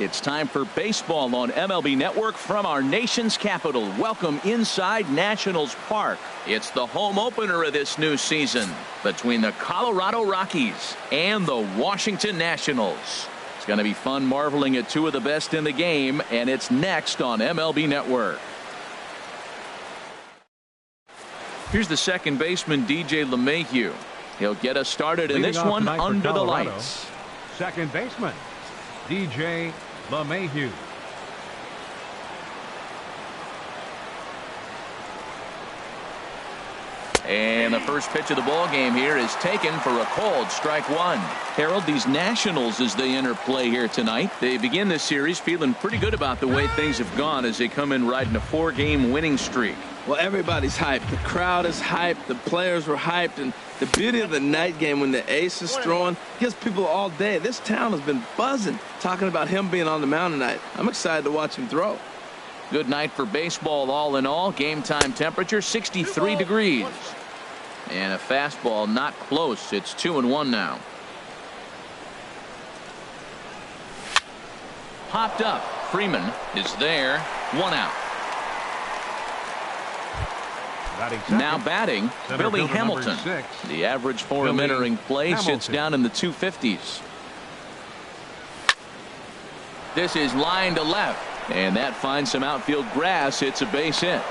It's time for baseball on MLB Network from our nation's capital. Welcome inside Nationals Park. It's the home opener of this new season between the Colorado Rockies and the Washington Nationals. It's going to be fun marveling at two of the best in the game, and it's next on MLB Network. Here's the second baseman, DJ LeMahieu. He'll get us started in this one under the lights. Second baseman, DJ LeMahieu. And the first pitch of the ball game here is taken for a called strike one. Harold, these Nationals, as they enter play here tonight, they begin this series feeling pretty good about the way things have gone as they come in riding a 4-game winning streak. Well, everybody's hyped. The crowd is hyped. The players were hyped. And the beauty of the night game when the ace is throwing gives people all day. This town has been buzzing talking about him being on the mound tonight. I'm excited to watch him throw. Good night for baseball all in all. Game time temperature 63 degrees. And a fastball not close. It's 2-1 now. Popped up. Freeman is there. 1 out. Now batting, Billy Hamilton. The average for him entering play sits down in the 250s. This is line to left. And that finds some outfield grass. It's a base hit.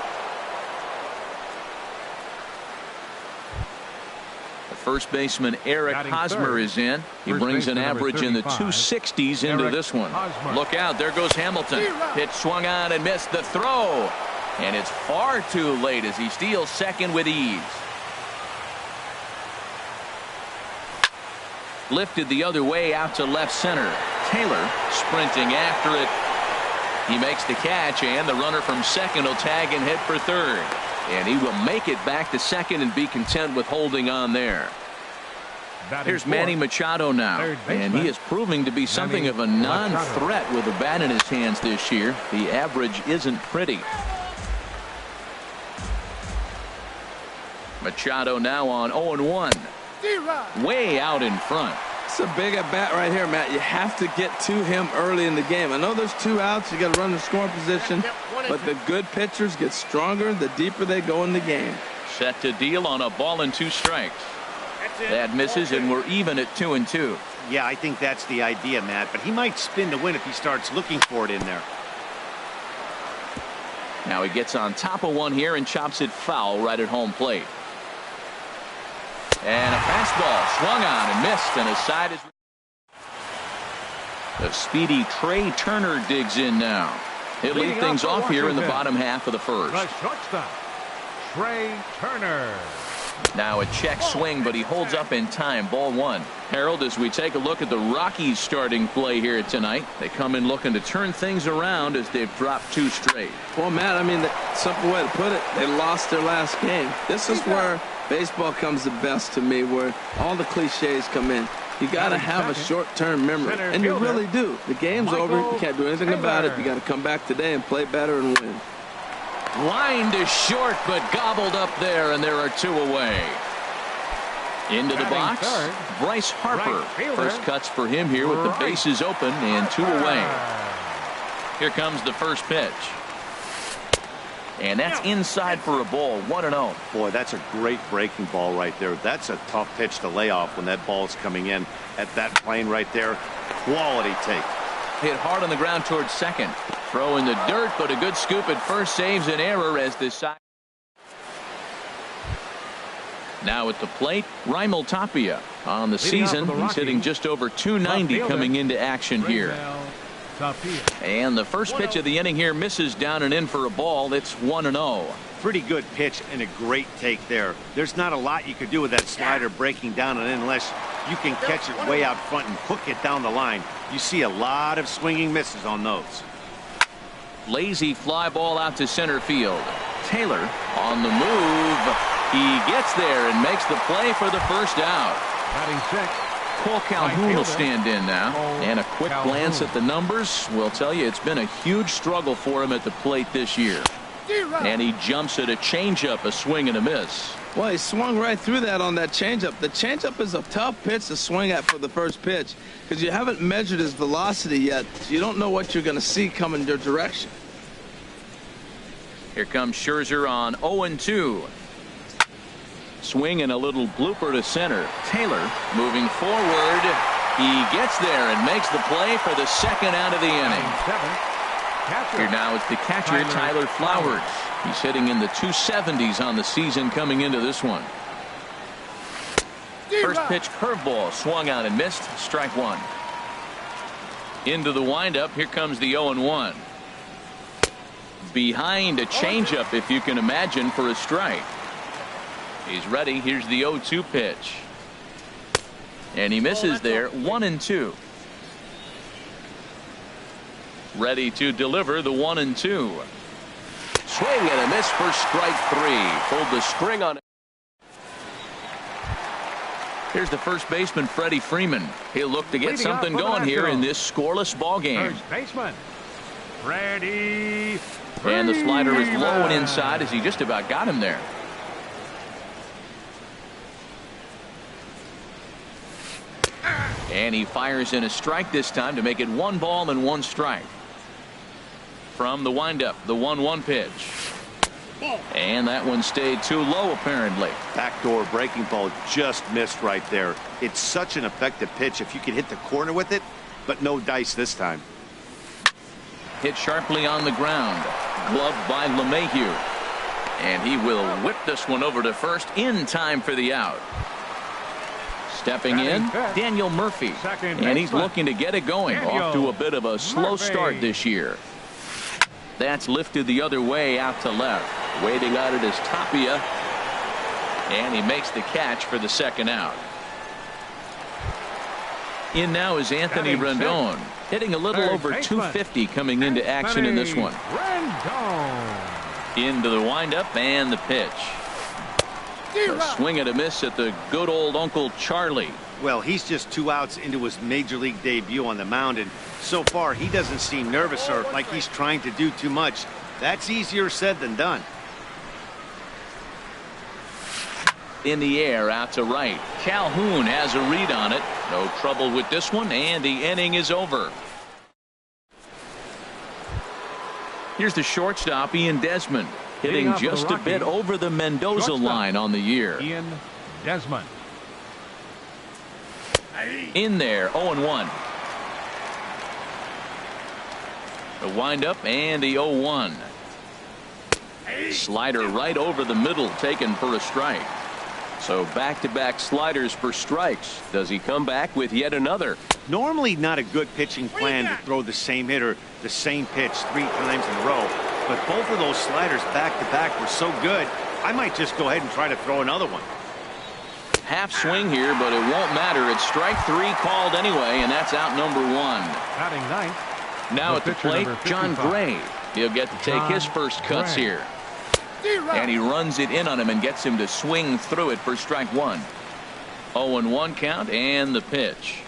The first baseman, Eric Hosmer, is in. He brings an average in the 260s into this one. Look out. There goes Hamilton. Pitch swung on and missed the throw. And it's far too late as he steals second with ease. Lifted the other way out to left center. Taylor sprinting after it. He makes the catch, and the runner from second will tag and hit for third. And he will make it back to second and be content with holding on there. Here's Manny Machado now, and he is proving to be something of a non-threat with a bat in his hands this year. The average isn't pretty. Machado now on 0-1. Way out in front. It's a big at bat right here, Matt. You have to get to him early in the game. I know there's 2 outs. You got to run the scoring position. But the good pitchers get stronger the deeper they go in the game. Set to deal on a ball and 2 strikes. That misses, and we're even at 2-2. Yeah, I think that's the idea, Matt. But he might spin to win if he starts looking for it in there. Now he gets on top of one here and chops it foul right at home plate. And a fastball swung on and missed, and his side is. The speedy Trey Turner digs in now. He'll lead things off here in the bottom half of the first. The shortstop, Trey Turner. Now a check swing, but he holds up in time. Ball 1. Harold, as we take a look at the Rockies starting play here tonight, they come in looking to turn things around as they've dropped 2 straight. Well, Matt, I mean, the simple way to put it, they lost their last game. This is where baseball comes the best to me, where all the cliches come in. You got to have a short-term memory, and you really do. The game's over. You can't do anything about it. You got to come back today and play better and win. Line to short, but gobbled up there, and there are 2 away. Into the box, Bryce Harper. First cuts for him here with the bases open and 2 away. Here comes the first pitch. And that's inside for a ball. 1-0. Boy, that's a great breaking ball right there. That's a tough pitch to lay off when that ball's coming in at that plane right there. Quality take. Hit hard on the ground towards second. Throw in the dirt, but a good scoop at first saves an error as the side. Now at the plate, Raimel Tapia. On the season, he's hitting just over 290 coming into action here. And the first pitch of the inning here misses down and in for a ball. It's 1-0. Pretty good pitch and a great take there. There's not a lot you could do with that slider breaking down and in unless you can catch it way out front and hook it down the line. You see a lot of swinging misses on those. Lazy fly ball out to center field. Taylor on the move. He gets there and makes the play for the first out. Batting 6. Cole Calhoun will stand in now. And a quick glance at the numbers will tell you it's been a huge struggle for him at the plate this year. And he jumps at a changeup, a swing and a miss. Well, he swung right through that on that changeup. The changeup is a tough pitch to swing at for the first pitch because you haven't measured his velocity yet. So you don't know what you're going to see coming your direction. Here comes Scherzer on 0-2. Swing and a little blooper to center. Taylor moving forward. He gets there and makes the play for the second out of the inning. Here now it's the catcher, Tyler Flowers. He's hitting in the 270s on the season coming into this one. First pitch curveball swung out and missed. Strike one. Into the windup. Here comes the 0-1. Behind a changeup, if you can imagine, for a strike. He's ready. Here's the 0-2 pitch. And he misses there. 1-2. Ready to deliver the 1-2. Swing and a miss for strike three. Pulled the string on it. Here's the first baseman, Freddie Freeman. He'll look to get something going here in this scoreless ball game. First baseman, Freddie Freeman. And the slider is low and inside as he just about got him there. And he fires in a strike this time to make it 1 ball and 1 strike. From the windup, the 1-1 pitch. And that one stayed too low, apparently. Backdoor breaking ball just missed right there. It's such an effective pitch if you can hit the corner with it, but no dice this time. Hit sharply on the ground. Gloved by LeMahieu. And he will whip this one over to first in time for the out. Stepping in, Daniel Murphy. And he's looking to get it going. Off to a bit of a slow start this year. That's lifted the other way out to left. Waiting on it is Tapia. And he makes the catch for the second out. In now is Anthony Rendon. Hitting a little over 250 coming into action in this one. Into the windup and the pitch. A swing and a miss at the good old Uncle Charlie. Well, he's just 2 outs into his major league debut on the mound, and so far he doesn't seem nervous or like he's trying to do too much. That's easier said than done. In the air out to right. Calhoun has a read on it. No trouble with this one, and the inning is over. Here's the shortstop, Ian Desmond, hitting just a bit over the Mendoza line on the year. Ian Desmond. In there, 0-1. The windup and the 0-1. Slider right over the middle, taken for a strike. So back-to-back sliders for strikes. Does he come back with yet another? Normally not a good pitching plan to throw the same hitter the same pitch 3 times in a row, but both of those sliders back-to-back were so good, I might just go ahead and try to throw another one. Half swing here, but it won't matter. It's strike 3 called anyway, and that's out number 1. Batting ninth. Now at the plate, John Gray. He'll get to take his first cuts here. And he runs it in on him and gets him to swing through it for strike 1. 0-1 count and the pitch.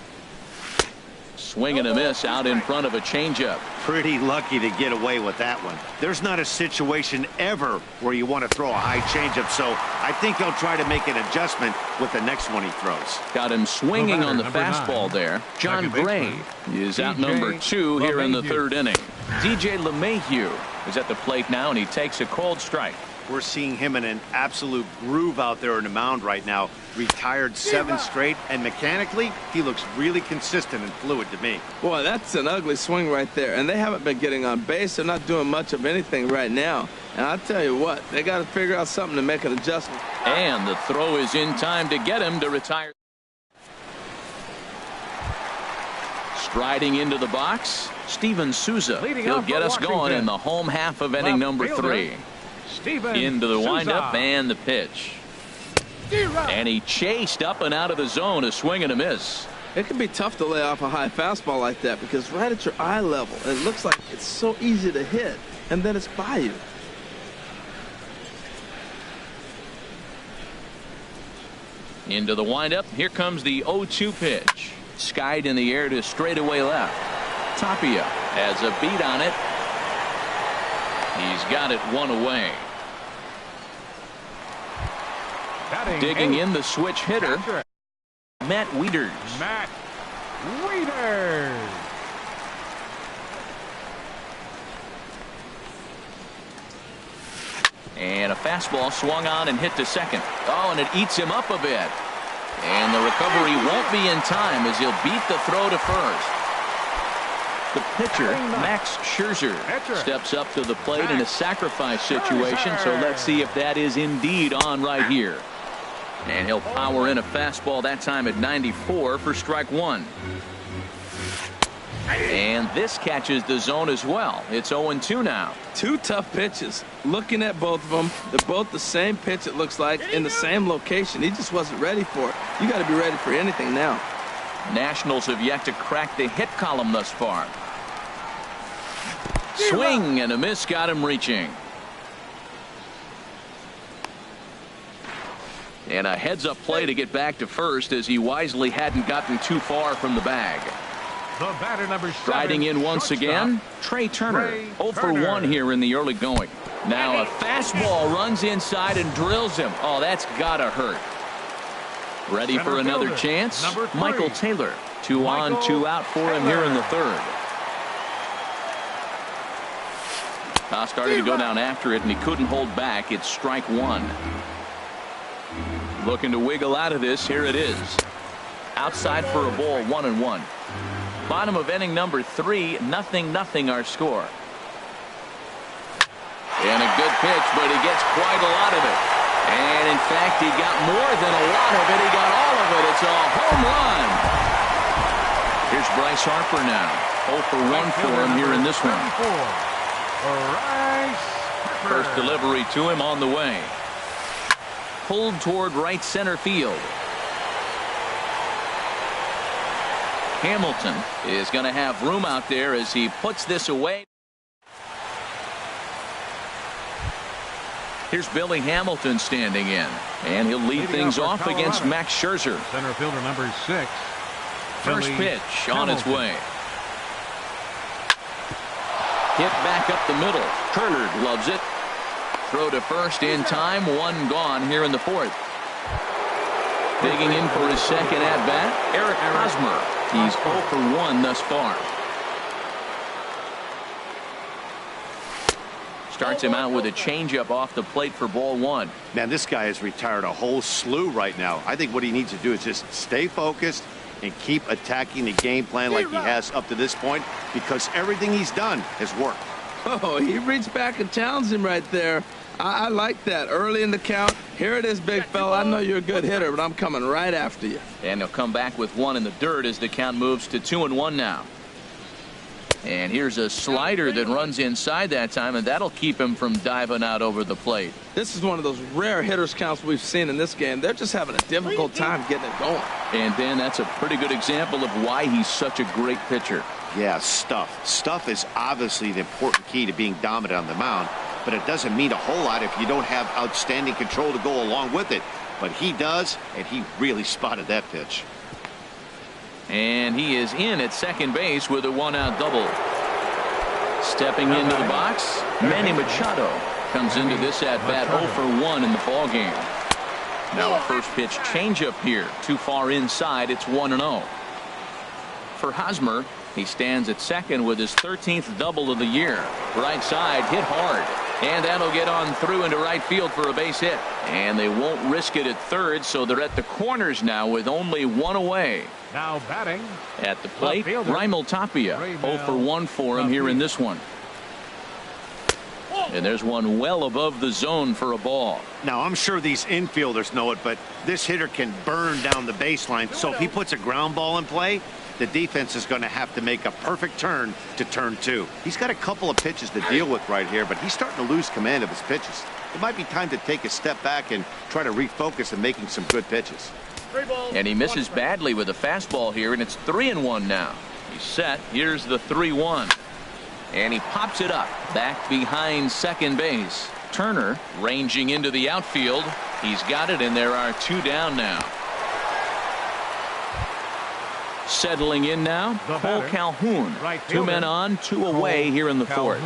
Swing and a miss out in front of a changeup. Pretty lucky to get away with that one. There's not a situation ever where you want to throw a high changeup, so I think he'll try to make an adjustment with the next one he throws. Got him swinging on the fastball there. John Gray is out number 2 here in the 3rd inning. DJ LeMahieu is at the plate now, and he takes a cold strike. We're seeing him in an absolute groove out there on the mound right now. Retired 7 straight, and mechanically, he looks really consistent and fluid to me. Boy, that's an ugly swing right there. And they haven't been getting on base. They're not doing much of anything right now. And I'll tell you what, they got to figure out something to make an adjustment. And the throw is in time to get him to retire. Striding into the box, Steven Souza. He'll get us going in the home half of inning number 3. Into the windup and the pitch. And he chased up and out of the zone, a swing and a miss. It can be tough to lay off a high fastball like that because right at your eye level, it looks like it's so easy to hit, and then it's by you. Into the windup. Here comes the 0-2 pitch. Skied in the air to straightaway left. Tapia has a beat on it. He's got it one away. Batting Digging 8. in the switch hitter, Catcher, Matt Wieters. Matt Wieters. And a fastball swung on and hit to second. Oh, and it eats him up a bit. And the recovery won't be in time as he'll beat the throw to first. The pitcher, Max Scherzer, steps up to the plate in a sacrifice situation, so let's see if that is indeed on right here. And he'll power in a fastball that time at 94 for strike one. And this catches the zone as well. It's 0-2 now. Two tough pitches. Looking at both of them, they're both the same pitch, it looks like, in the same location. He just wasn't ready for it. You got to be ready for anything now. Nationals have yet to crack the hit column thus far. Swing and a miss got him reaching. And a heads-up play to get back to first as he wisely hadn't gotten too far from the bag. The batter number 7. Striding in once again, Trey Turner. 0 for 1 here in the early going. Now a fastball runs inside and drills him. Oh, that's gotta hurt. Ready for another chance? Michael Taylor. 2 on, 2 out for him here in the third. Started to go down after it, and he couldn't hold back. It's strike one. Looking to wiggle out of this. Here it is. Outside for a ball, 1-1. Bottom of inning number 3, 0-0 our score. And a good pitch, but he gets quite a lot of it. And in fact, he got more than a lot of it. He got all of it. It's a home run. Here's Bryce Harper now. 0 for 1 for him here in this one. First delivery to him on the way. Pulled toward right center field. Hamilton is going to have room out there as he puts this away. Here's Billy Hamilton standing in, and he'll lead things off against Max Scherzer. Center fielder number 6. First pitch on its way. Hit back up the middle. Turner gloves it. Throw to first in time. 1 gone here in the fourth. Digging in for his second at-bat, Eric Hosmer. He's 0 for 1 thus far. Starts him out with a changeup off the plate for ball 1. Man, this guy has retired a whole slew right now. I think what he needs to do is just stay focused and keep attacking the game plan like he has up to this point, because everything he's done has worked. Oh, he reached back and challenged him right there. I like that. Early in the count. Here it is, big fella. I know you're a good hitter, but I'm coming right after you. And he'll come back with 1 in the dirt as the count moves to 2-1 now. And here's a slider that runs inside that time, and that'll keep him from diving out over the plate. This is one of those rare hitters counts we've seen in this game. They're just having a difficult time getting it going. And then that's a pretty good example of why he's such a great pitcher. Yeah, stuff. Stuff is obviously the important key to being dominant on the mound, but it doesn't mean a whole lot if you don't have outstanding control to go along with it. But he does, and he really spotted that pitch. And he is in at second base with a 1-out double. Stepping into the box, Manny Machado comes into this at-bat 0 for 1 in the ballgame. Now a first pitch changeup here. Too far inside. It's 1-0. For Hosmer, he stands at second with his 13th double of the year. Right side hit hard. And that'll get on through into right field for a base hit. And they won't risk it at third, so they're at the corners now with only 1 away. Now batting at the plate, Raimel Tapia. 0 for 1 for him here in this one. And there's one well above the zone for a ball. Now, I'm sure these infielders know it, but this hitter can burn down the baseline. So if he puts a ground ball in play, the defense is going to have to make a perfect turn to turn 2. He's got a couple of pitches to deal with right here, but he's starting to lose command of his pitches. It might be time to take a step back and try to refocus on making some good pitches. And he misses badly with a fastball here, and it's 3-1 now. He's set. Here's the 3-1. And he pops it up back behind second base. Turner ranging into the outfield. He's got it, and there are 2 down now. Settling in now, Cole Calhoun. 2 men on, 2 away here in the fourth.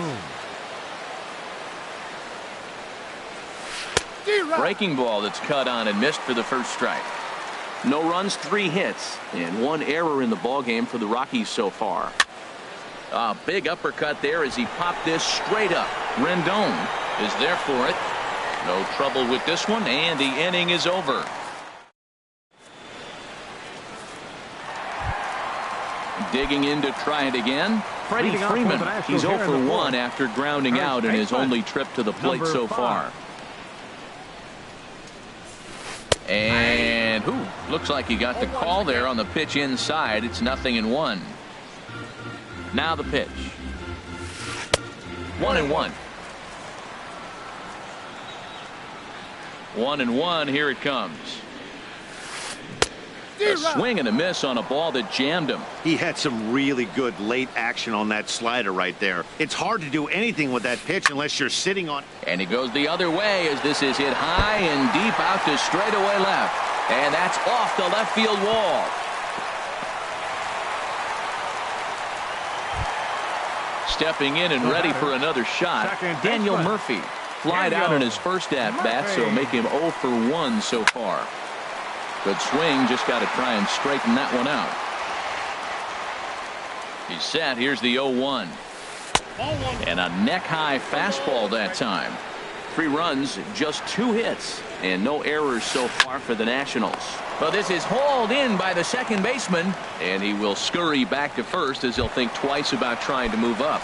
Breaking ball that's cut on and missed for the first strike. No runs, 3 hits, and 1 error in the ballgame for the Rockies so far. A big uppercut there as he popped this straight up. Rendon is there for it. No trouble with this one, and the inning is over. Digging in to try it again. Freddie Freeman. He's 0 for 1 after grounding out in his only trip to the plate so far. And looks like he got the call there on the pitch inside. It's 0-1. Now the pitch. 1-1. 1-1. Here it comes. A swing and a miss on a ball that jammed him. He had some really good late action on that slider right there. It's hard to do anything with that pitch unless you're sitting on. And he goes the other way as this is hit high and deep out to straightaway left. And that's off the left field wall. Stepping in and ready for another shot, Daniel Murphy. Flied out in his first at-bat, so make him 0 for 1 so far. Good swing, just got to try and straighten that one out. He's set. Here's the 0-1. And a neck-high fastball that time. 3 runs, just 2 hits, and no errors so far for the Nationals. But this is hauled in by the second baseman, and he will scurry back to first as he'll think twice about trying to move up.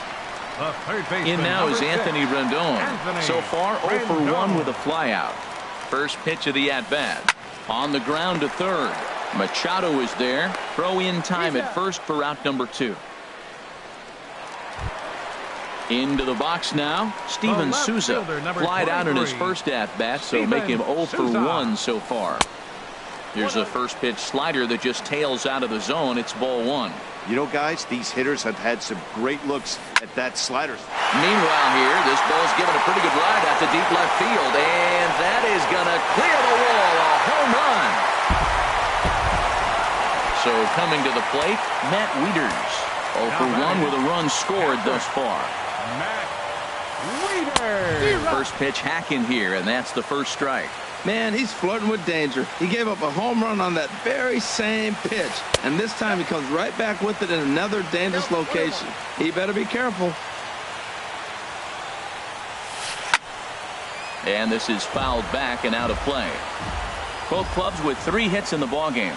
In now is Anthony Rendon. So far 0 for 1 with a flyout. First pitch of the at-bat. On the ground to third. Machado is there. Throw in time at first for out number 2. Into the box now. Steven Souza. Flied out in his first at-bat, so make him 0 for 1 so far. Here's a first pitch slider that just tails out of the zone. It's ball 1. You know, guys, these hitters have had some great looks at that slider. Meanwhile here, this ball's given a pretty good ride out to deep left field, and that is going to clear the wall. A home run. So coming to the plate, Matt Wieters. 0 for 1 with a run scored thus far. Matt Wieters. First pitch hacking here, and that's the first strike. Man, he's flirting with danger. He gave up a home run on that very same pitch, and this time he comes right back with it in another dangerous location. He better be careful. And this is fouled back and out of play. Both clubs with 3 hits in the ballgame.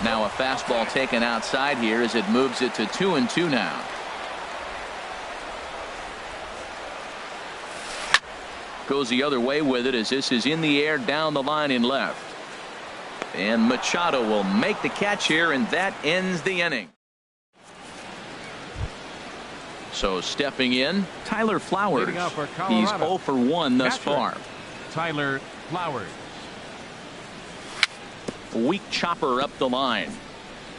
Now a fastball taken outside here as it moves it to 2-2 now. Goes the other way with it as this is in the air down the line in left. And Machado will make the catch here, and that ends the inning. So stepping in, Tyler Flowers. He's 0 for 1 thus far. Tyler Flowers. Weak chopper up the line.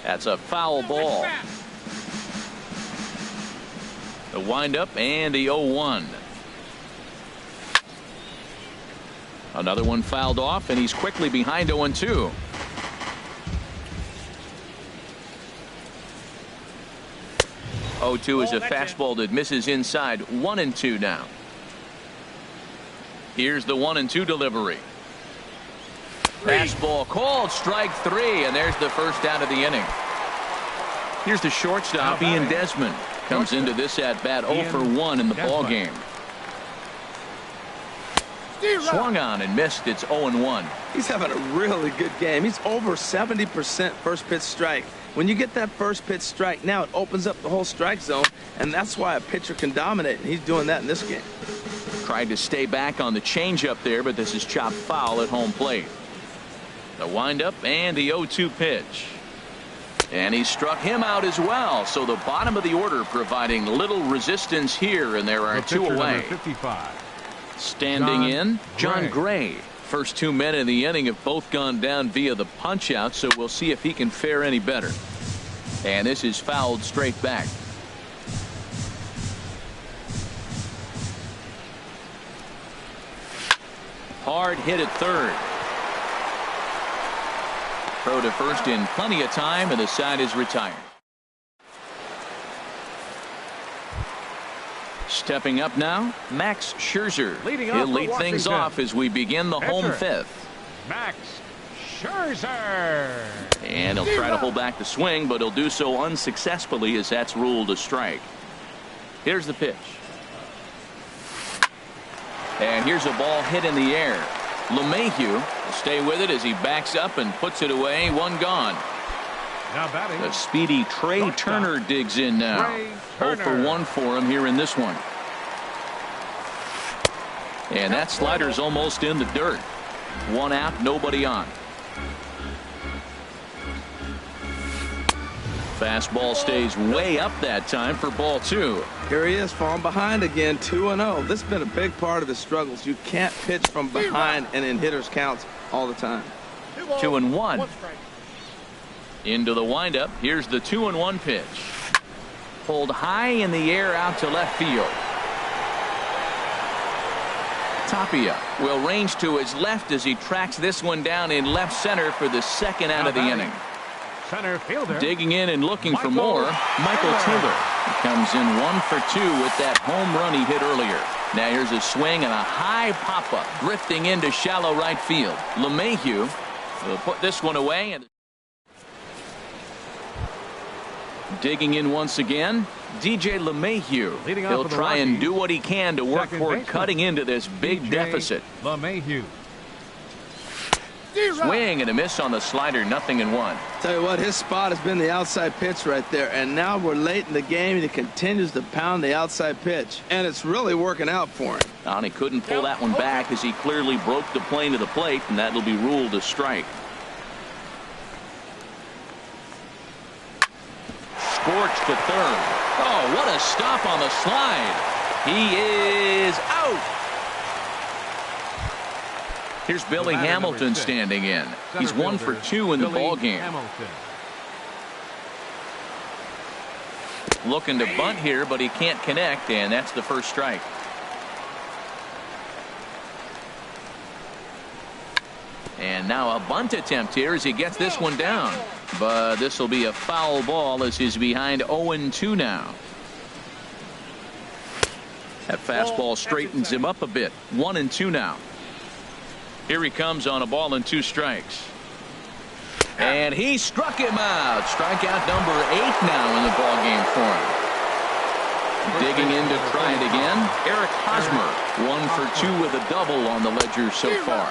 That's a foul ball. The windup and the 0-1. Another one fouled off, and he's quickly behind 0-2. is a fastball that misses inside. 1-2 now. Here's the 1-2 delivery. Fastball called, strike 3, and there's the first out of the inning. Here's the shortstop, Ian Desmond. Comes into this at bat 0 for 1 in the ball game. Swung on and missed. It's 0-1. He's having a really good game. He's over 70% first pitch strike. When you get that first pitch strike, now it opens up the whole strike zone, and that's why a pitcher can dominate, and he's doing that in this game. Tried to stay back on the changeup there, but this is chopped foul at home plate. The windup and the 0-2 pitch. And he struck him out as well. So the bottom of the order providing little resistance here, and there are 2 away. 55. Standing in, John Gray. First 2 men in the inning have both gone down via the punch out, so we'll see if he can fare any better. And this is fouled straight back. Hard hit at third. Throw to first in plenty of time, and the side is retired. Stepping up now, Max Scherzer. Leading He'll off for lead things Washington. off as we begin the home Pitcher. fifth. Max Scherzer. And he'll try to hold back the swing, but he'll do so unsuccessfully as that's ruled a strike. Here's the pitch. And here's a ball hit in the air. LeMahieu will stay with it as he backs up and puts it away. One gone. Now batting. The speedy Trey Shortstop. Turner digs in now. Trey 0 Turner. for 1 for him here in this one. And that slider's almost in the dirt. 1 out, nobody on. Fastball stays way up that time for ball 2. Here he is, falling behind again, 2-0. This has been a big part of his struggles. You can't pitch from behind and in hitters' counts all the time. 2-1. Into the windup. Here's the 2-1 pitch. Pulled high in the air out to left field. Tapia will range to his left as he tracks this one down in left center for the second out of the inning. Center fielder. Digging in and looking for Michael more, Michael Taylor. Taylor. He comes in 1 for 2 with that home run he hit earlier. Now here's a swing and a high pop-up drifting into shallow right field. LeMahieu will put this one away. And digging in once again, DJ LeMahieu. Leading off He'll for the try and Rockies. do what he can to work Second toward baseman, cutting into this big DJ deficit. LeMahieu. Swing and a miss on the slider, 0-1. Tell you what, his spot has been the outside pitch right there, and now we're late in the game and he continues to pound the outside pitch, and it's really working out for him. And he couldn't pull that one back as he clearly broke the plane to the plate, and that'll be ruled a strike. Scorched to third. Oh, what a stop on the slide. He is out. Here's Billy batter, number Hamilton 6. standing in. Center He's 1 for fielder, 2 in the Billy ball game. Hamilton. Looking to bunt here, but he can't connect, and that's the first strike. And now a bunt attempt here as he gets this one down. But this will be a foul ball as he's behind 0-2 now. That fastball straightens him up a bit. 1-2 now. Here he comes on a ball and 2 strikes. And he struck him out. Strikeout number 8 now in the ball game for him. Digging in to try it again. Eric Hosmer, 1 for 2 with a double on the ledger so far.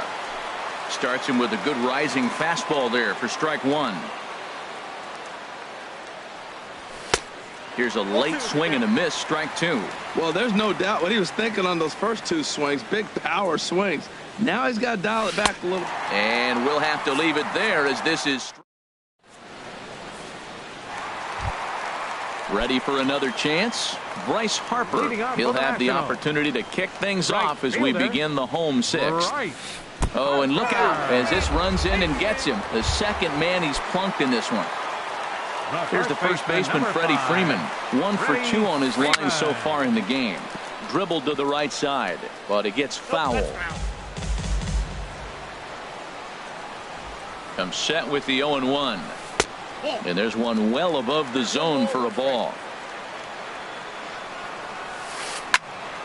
Starts him with a good rising fastball there for strike 1. Here's a late swing and a miss, strike 2. Well, there's no doubt what he was thinking on those first 2 swings, big power swings. Now he's got to dial it back a little. And we'll have to leave it there as this is ready for another chance. Bryce Harper. Leading off He'll for the have the Nationals. opportunity to kick things Right off as we fielder, begin the home 6th. Bryce Oh, and look out Harper. as this runs in and gets him. The second man he's plunked in this one. Here's the first baseman, number Freddie 5. Freeman. 1 for 2 on his line Freeman. so far in the game. Dribbled to the right side, but it gets foul. Comes set with the 0-1. And there's one well above the zone for a ball.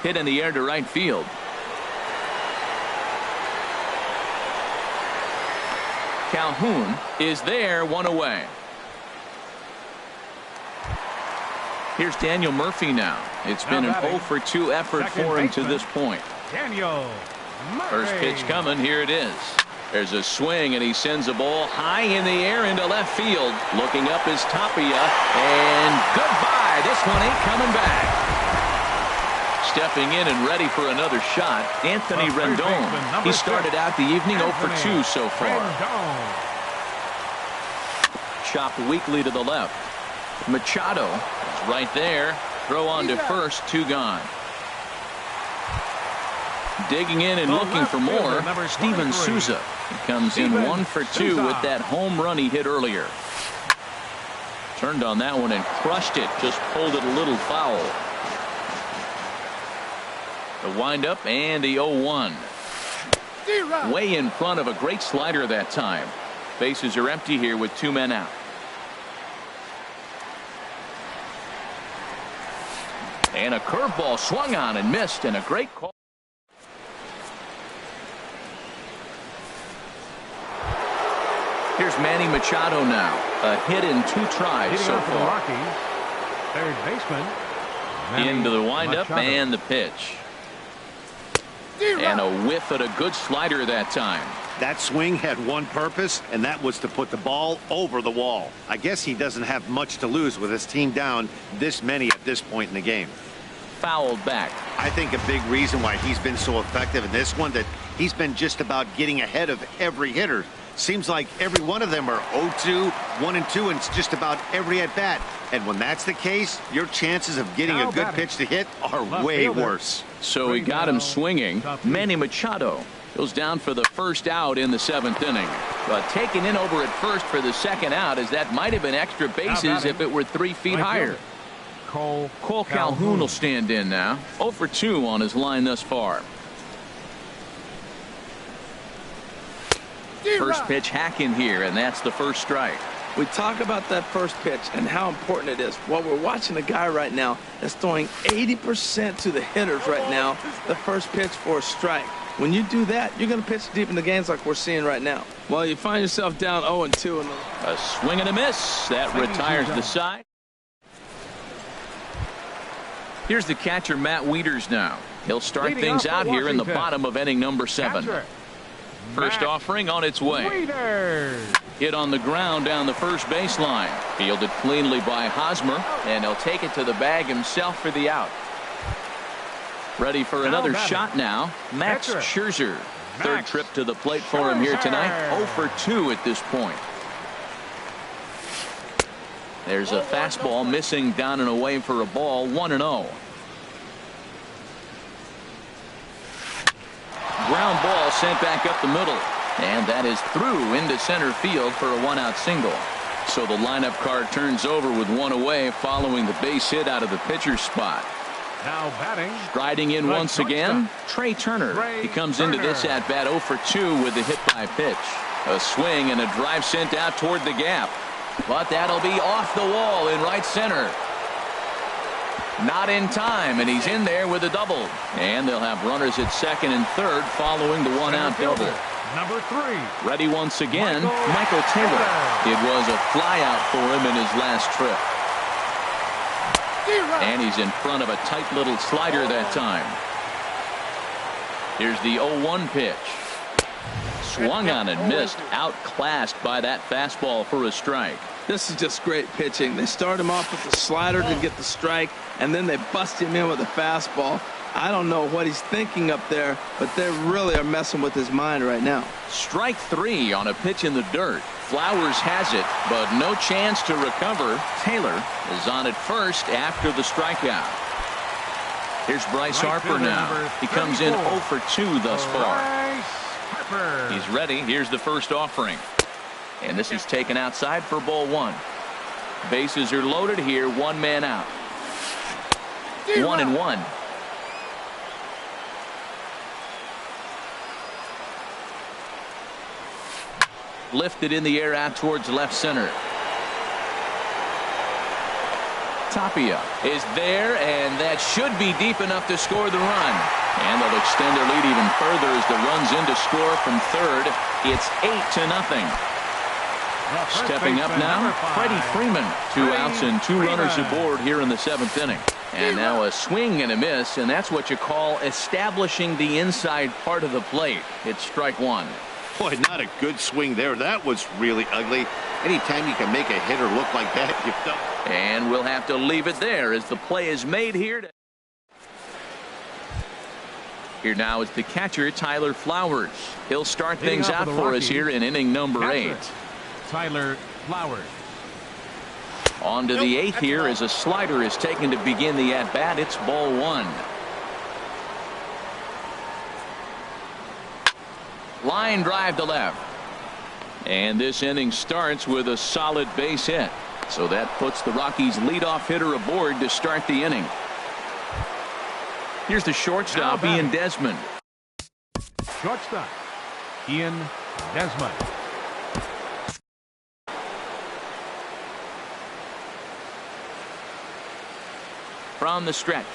Hit in the air to right field. Calhoun is there, 1 away. Here's Daniel Murphy now. It's been an 0 for 2 effort Second for him to baseman, this point. Daniel Murphy. First pitch coming. Here it is. There's a swing, and he sends a ball high in the air into left field. Looking up is Tapia, and goodbye. This one ain't coming back. Stepping in and ready for another shot, Anthony The first baseman, Rendon. number He started 6, out the evening 0 for 2 so far. Rendon. Chopped weakly to the left. Machado is right there. Throw on to first, 2 gone. Digging in and The looking left for more, fielder, number Steven 23. Souza. He comes in Steven 1 for 2 Souza. with that home run he hit earlier. Turned on that one and crushed it. Just pulled it a little foul. The windup and the 0-1. Way in front of a great slider that time. Bases are empty here with 2 men out. And a curveball swung on and missed, and a great call. Here's Manny Machado now. A hit in 2 tries so Hitting far. off the Rockies, third baseman. Manny Into the windup Machado. and the pitch. And a whiff at a good slider that time. That swing had one purpose, and that was to put the ball over the wall. I guess he doesn't have much to lose with his team down this many at this point in the game. Fouled back. I think a big reason why he's been so effective in this one, that he's been just about getting ahead of every hitter. Seems like every one of them are 0-2, 1-2, and it's just about every at-bat. And when that's the case, your chances of getting a good pitch to hit are way worse. So he got him swinging. Manny Machado goes down for the first out in the 7th inning. But taken in over at first for the second out, as that might have been extra bases if it were 3 feet higher. Cole Calhoun will stand in now. 0 for 2 on his line thus far. First pitch hack in here, and that's the first strike. We talk about that first pitch and how important it is. Well, we're watching a guy right now that's throwing 80% to the hitters right now, the first pitch for a strike. When you do that, you're going to pitch deep in the games like we're seeing right now. Well, you find yourself down 0-2. A swing and a miss. That retires the side. Here's the catcher, Matt Wieters now. He'll start things out here in the bottom of inning number 7. First offering on its way. Hit on the ground down the first baseline. Fielded cleanly by Hosmer, and he'll take it to the bag himself for the out. Ready for another shot now. Max Scherzer. Third trip to the plate for him here tonight. 0 for 2 at this point. There's a fastball missing down and away for a ball. 1-0. Ground ball sent back up the middle, and that is through into center field for a 1-out single. So the lineup card turns over with 1 away following the base hit out of the pitcher's spot. Now batting. Striding in once again, Trey Turner. He comes into this at bat 0 for 2 with the hit by pitch. A swing and a drive sent out toward the gap, but that'll be off the wall in right center. Not in time, and he's in there with a double. And they'll have runners at second and third following the 1-out double. Number 3. Ready once again, Michael Taylor. It was a flyout for him in his last trip. And he's in front of a tight little slider that time. Here's the 0-1 pitch. Swung on and missed, outclassed by that fastball for a strike. This is just great pitching. They start him off with the slider to get the strike, and then they bust him in with a fastball. I don't know what he's thinking up there, but they really are messing with his mind right now. Strike 3 on a pitch in the dirt. Flowers has it, but no chance to recover. Taylor is on at first after the strikeout. Here's Bryce Harper now. He comes in 0 for 2 thus far. He's ready. Here's the first offering. And this is taken outside for ball 1. Bases are loaded here. 1 man out. 1-1. Lifted in the air out towards left center. Tapia is there, and that should be deep enough to score the run. And they'll extend their lead even further as the run's in to score from third. It's 8-0. Stepping up now, Freddie Freeman. 2 outs and 2 runners aboard here in the 7th inning. And now a swing and a miss, and that's what you call establishing the inside part of the plate. It's strike 1. Boy, not a good swing there. That was really ugly. Anytime you can make a hitter look like that, you've done. And we'll have to leave it there as the play is made here. Here now is the catcher, Tyler Flowers. He'll start things out for us here in inning number 8. Tyler Flowers. On to the 8th here as a slider is taken to begin the at-bat. It's ball 1. Line drive to left. And this inning starts with a solid base hit. So that puts the Rockies' leadoff hitter aboard to start the inning. Here's the shortstop, Ian Desmond. Shortstop, Ian Desmond. from the stretch.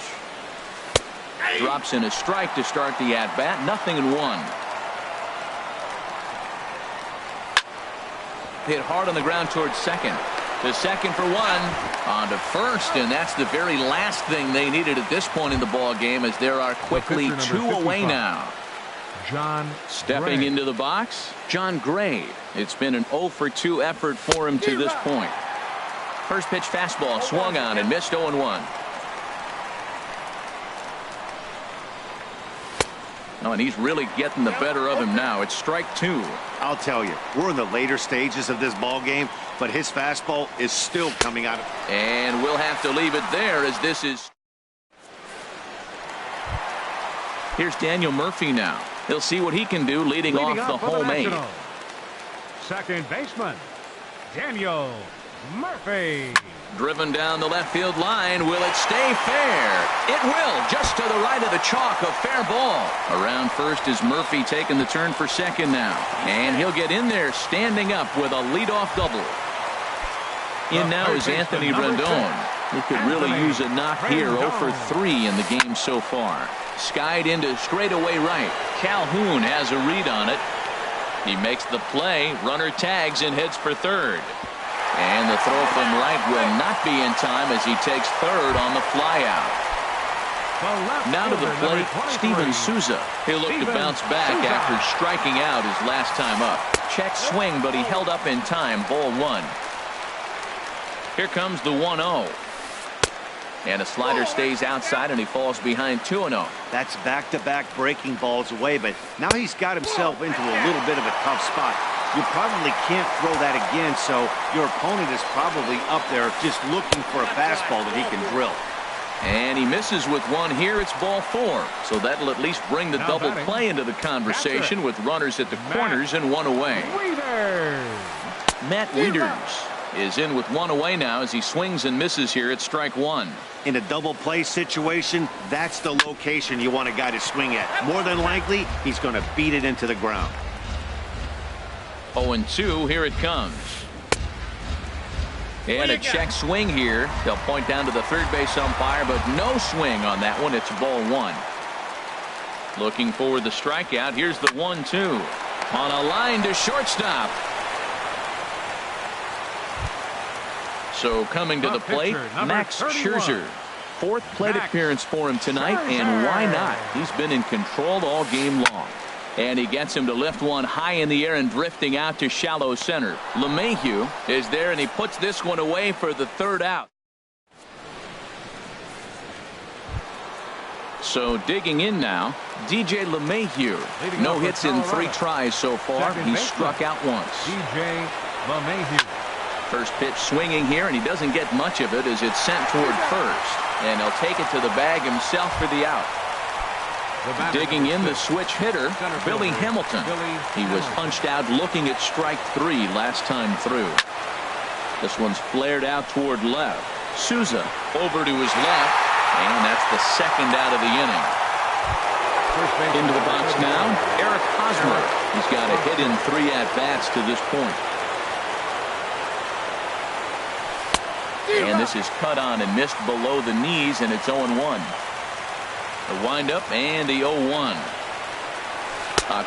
Drops in a strike to start the at-bat. 0-1. Hit hard on the ground towards second. To second for one. On to first, and that's the very last thing they needed at this point in the ball game, as there are quickly 2 away now. John Stepping Gray. into the box, John Gray. It's been an 0-for-2 effort for him to this point. First pitch fastball swung on and missed. 0-1. Oh, and he's really getting the better of him now. It's strike 2. I'll tell you, we're in the later stages of this ball game, but his fastball is still coming out. And we'll have to leave it there, as this is. Here's Daniel Murphy now. He'll see what he can do leading off the home 8. Second baseman, Daniel Murphy. Driven down the left field line. Will it stay fair? It will, just to the right of the chalk. A fair ball. Around first is Murphy taking the turn for second now. And he'll get in there standing up with a leadoff double. In now is Anthony Rendon. He could really use a knock here. 0-for-3 in the game so far. Skied into straightaway right. Calhoun has a read on it. He makes the play. Runner tags and heads for third. And the throw from right will not be in time, as he takes third on the flyout. Now to the plate, Steven Souza. He'll look to bounce back after striking out his last time up. Check swing, but he held up in time. Ball 1. Here comes the 1-0. And a slider stays outside, and he falls behind 2-0. That's back-to-back breaking balls away, but now he's got himself into a little bit of a tough spot. You probably can't throw that again, so your opponent is probably up there just looking for a fastball that he can drill. And he misses with one here. It's ball 4. So that'll at least bring the double play into the conversation, with runners at the corners and 1 away. Matt Wieters is in with 1 away now, as he swings and misses here at strike 1. In a double play situation, that's the location you want a guy to swing at. More than likely, he's going to beat it into the ground. 0-2, here it comes. And a check swing here. They'll point down to the third base umpire, but no swing on that one. It's ball 1. Looking for the strikeout. Here's the 1-2. On a line to shortstop. So coming to the plate, Max Scherzer. 4th plate appearance for him tonight, and why not? He's been in control all game long. And he gets him to lift one high in the air and drifting out to shallow center. LeMahieu is there, and he puts this one away for the 3rd out. So digging in now, DJ LeMahieu. No hits in 3 tries so far. He's struck out once. DJ LeMahieu. First pitch swinging here, and he doesn't get much of it as it's sent toward first. And he'll take it to the bag himself for the out. Digging in, the switch hitter, Billy Hamilton. He was punched out looking at strike 3 last time through. This one's flared out toward left. Souza over to his left, and that's the 2nd out of the inning. Into the box now, Eric Hosmer. He's got a hit in 3 at-bats to this point. And this is cut on and missed below the knees, and it's 0-1. The windup and the 0-1.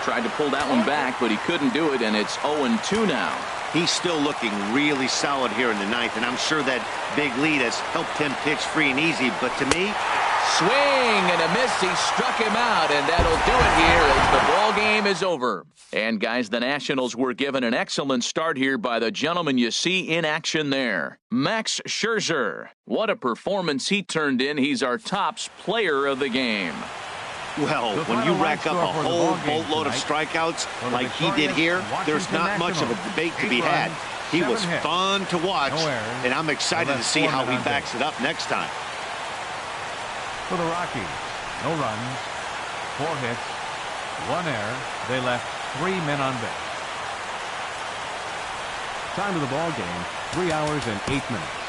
Tried to pull that one back, but he couldn't do it, and it's 0-2 now. He's still looking really solid here in the 9th, and I'm sure that big lead has helped him pitch free and easy, but to me, swing and a miss. He struck him out, and that'll do it here as the ball game is over. And guys, the Nationals were given an excellent start here by the gentleman you see in action there, Max Scherzer. What a performance he turned in. He's our tops player of the game. Well, when you rack up a whole boatload of strikeouts like he did here, there's not much of a debate to be had. He was fun to watch, and I'm excited to see how he backs it up next time. For the Rockies, no runs, 4 hits, 1 error. They left 3 men on base. Time of the ball game, 3 hours and 8 minutes.